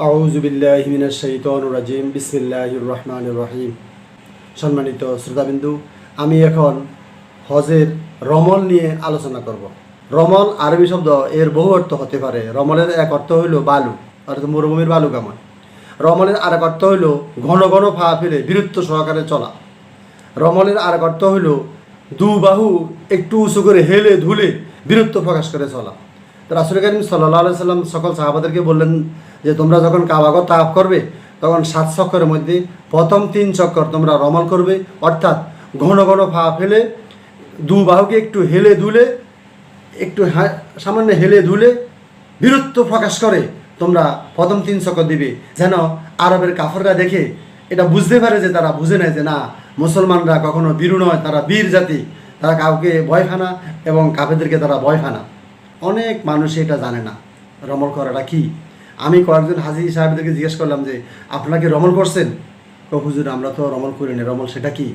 আউযু বিল্লাহি মিনাশ শাইতানির রাজিম বিসমিল্লাহির রহমানির রহিম। সম্মানিত শ্রোতাবিন্দু, আমি এখন হজের রমল নিয়ে আলোচনা করব। রমল আরবি শব্দ, এর বহু অর্থ হতে পারে। রমলের এক অর্থ হইল বালু, অর্থাৎ মরুভূমির বালু কামান। রমলের আরেক অর্থ হইল ঘন ঘন পা ফেলে বীরত্ব সহকারে চলা। রমলের আরেক অর্থ হইল দু বাহু একটু উঁচু করে হেলে ধুলে বীরত্ব প্রকাশ করে চলা। তো রাসূল কারীম সাল্লাল্লাহু আলাইহি সাল্লাম সকল সাহাবাদেরকে বললেন যে তোমরা যখন কাবাগো তাওয়াফ করবে তখন 7 চক্করের মধ্যে প্রথম 3 চক্কর তোমরা রমল করবে, অর্থাৎ ঘন ঘন পা ফেলে দু বাহুকে একটু হেলে ধুলে সামান্য হেলে ধুলে বীরত্ব প্রকাশ করে তোমরা প্রথম 3 চক্কর দিবে, যেন আরবের কাফররা দেখে এটা বুঝতে পারে যে তারা বুঝে নেয় যে না, মুসলমানরা কখনো বীরু নয়, তারা বীর জাতি, তারা কাউকে ভয় খানা এবং কাফেরদেরকে তারা ভয় খানা। অনেক মানুষ এটা জানে না রমল করাটা কি। আমি কয়েকজন হাজি সাহেবদেরকে জিজ্ঞেস করলাম যে আপনারা কি রমল করছেন? হুজুর আমরা তো রমল করি না, রমল সেটা কি?